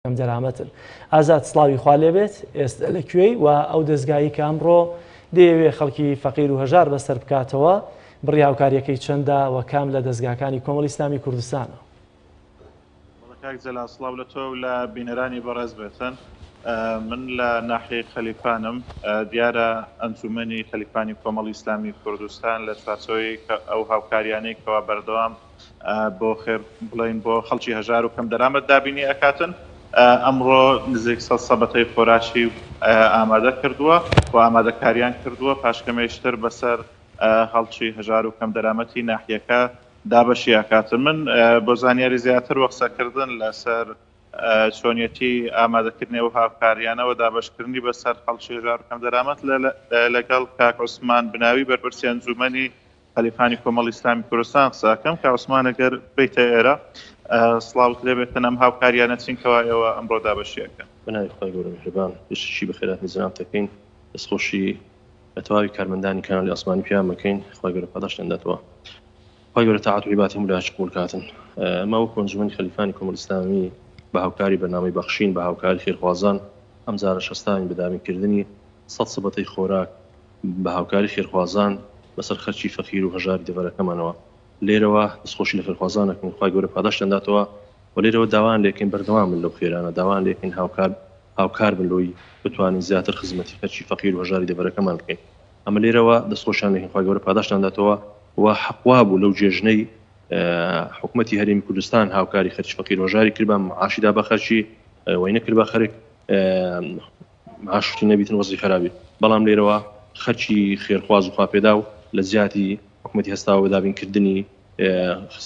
ئەم دەرامەتن. ئازاد سڵاوی خوا لێبێت، ئێستا لەکوێی و ئەو دەستگایی کە ئەمڕۆ دەیەوێت خەڵکی فەقیر و هەژار بەسەر بکاتەوە بڕی هاوکاریەکەی چەندە و کام لە دەستگاکانی کۆمەڵی ئیسلامی کوردستانە؟ کاک جەلال سڵاو لە تۆ و لە بینەرانی بەڕێز بێتن. من لە ناحیەی خەلیفانم، دیارە ئەنجومەنی خەلیفانی کۆمەڵی ئیسلامی کوردستان لە چوارچەوەی ئەو هاوکاریانەی کەوا بەردەوام بۆ خێر بڵین بۆ خەڵکی هەژار و کەم دەرامەت دابینی ئەکاتن، ئەمڕۆ نزیک سەد سەبەتەی خۆراشی ئامادە کردووە و ئامادەکاریان کردووە پاشکەمێشتر بەسەر خەڵکی هەژار و کەم دەرامەتی ناحیەکە دابەشی ئەکاتن. من بۆ زانیاری زیاتر وە قسەکردن لەسەر چۆنیەتی ئامادەکردنی و هاوکاریانەوە دابشکردنی بەسەر خەڵکی هەژار و کەم دەرامەت لەگەڵ کاک عوسمان بناوی بەرپرسی ئەنجومەنی خەلیفانی کۆمەڵی ئیسلامی کوردستان قسەکەم. کاک عوسمان ئەگەر بیتە ئێرە سڵاوت لێبێتن ئەم هاوکاریانە چینکەوە ئێوە ئەمڕۆ دابەشیەکە. بەناوی خۆی گەورە میهرەبان، پێشی بەخێرات نزانام دەکەین، دەستخۆشی لە تەواوی کارمەندانی کانالی ئاسمانی پیان بکەین، خۆی گەورە پاداشتان داتەوە. خۆی گەورە تاعات و عیباتی مولایش قبول کاتن. ئەمە وەکو ئەنجومەنی خەلیفانی کۆمەڵی ئیسلامی بە هاوکاری بەنامەی بەخشین بە هاوکاری خێرخوازان ئەم جارە شەستانی بەدامیکردنی سەد سبەتەی خۆراک بە هاوکاری خێرخوازان بەسەر خەرچی فەقیر و هەژاری دەڤەرەکەمانەوە. لێرەوە دەستخۆشی لە خێرخوازانەکەن، خۆی گەورە پاداشتان داتەوە و لێرەوە داوان لێکەین بەردەوام بن لەو خێرانە، داوان لێکەین هاوکار بن لۆی بتوانین زیاتر خزمەتی خەرچی فەقیر و هەژاری دەڤەرەکەمان بکەین. ئەمە لێرەوە دەستخۆشیان لێکەین، خۆی گەورە پاداشتان داتەوە و حەقوا بوو لەو جێژنەی حکوومەتی هەرێمی کوردستان هاوکاری خەرچی فەقیر و هەژاری کرد بە معاشیدا بە خەرچی وەی نەکرد بە خەرک معاشی نەبیتن وەزی خراپی. بەڵام لێرەوە خەرچی خێرخواز و خواپێدا و لە زیاتی حکوومەتی هەستاوە بە دابینکردنی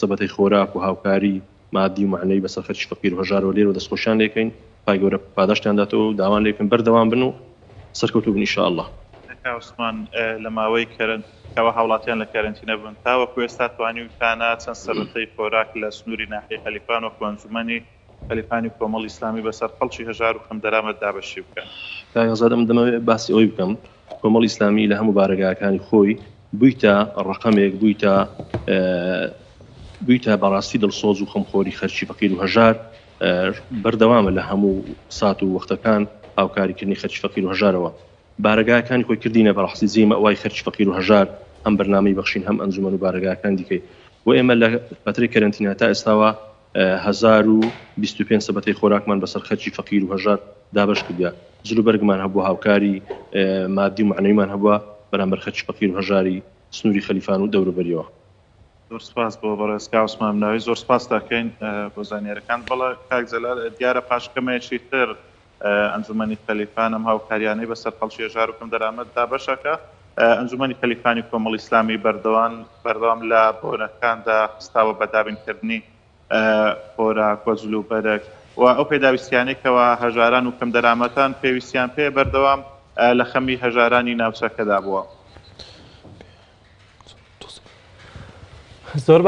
سبەتەی خۆراک و هاوکاری مادی و معنەوی بەسەر خەرچی فەقیر و هەژارەوە لێرەوە دەستخۆشیان لێکەین، خۆی گەورە پاداشتیان داتەوە و داوان لێکەین بەردەوام بن و سەرکەوتوو بن ئینشاءالله. کاک عوسمان لە ماوەی کەوا هاوڵاتیان لە کارنتینە بن تاوەکو ئێستا توانیوتانە چەند سەرەتەی خۆراک لە سنووری ناحیەی خەلیفان وەکو ئەنجومەنی خەلیفانی کۆمەڵی ئیسلامی بەسەر خەڵکی هەژار و کەم دەرامەت دابەشی بکەن؟ کاک ئازاد، ئەم دەمەوێت باسی ئەوەی بکەم، کۆمەڵی ئیسلامی لە هەموو بارەگاکانی خۆی بوویتە ڕقەمێک، بوویتە بەڕاستی دڵسۆز و خەمخۆری خەرچی فەقیر و هەژار، بەردەوامە لە هەموو سات و وەختەکان هاوکاریکردنی خەرچی فەقیر و هەژارەوە. بارەگاکانی خۆی کردینە بەڕاستی جێمە ئەوای خەرچی فەقیر و هەژار، هەم بەرنامەی بەخشین هەم ئەنجومەن و بارەگاکان دیکەی. و ئێمە لە فترەی کەرەنتینە تا ئێستاوە 1025 سبەتەی خۆراکمان بەسەر خەرچی فەقیر و هەژار دابەش کردیا. جلوبەرگمان هەبووە، هاوکاری مادی و معنەویمان هەبووە بەرامبەر خەرچی فەقیر و هەژاری سنووری خەلیفان و دەوروبەریەوە. زۆر سپاس بۆ بەڕێز کاک عوسمان بناوی، زۆر سپاس دەکەین بۆ زانیاریەکان. بەڵێ کاک جەلال، دیارە پاشکەمێکی تر ئەنجومەنی خەلیفان ئەم هاوکاریانەی بەسەر خەڵکی هەژار و کەم دەرامەت دابەشەکە. ئەنجومەنی خەلیفانی کۆمەڵی ئیسلامی بەردەوام لە بۆنەکاندا خستاوە بە دابینکردنی خۆراک و جلوبەرێک و ئەو پێداویستیانەی کەوا هەژاران و کەم دەرامەتان پێویستیان پێ بەردەوام لە خەمی هەژارانی ناوچەکەدا بووە. زۆر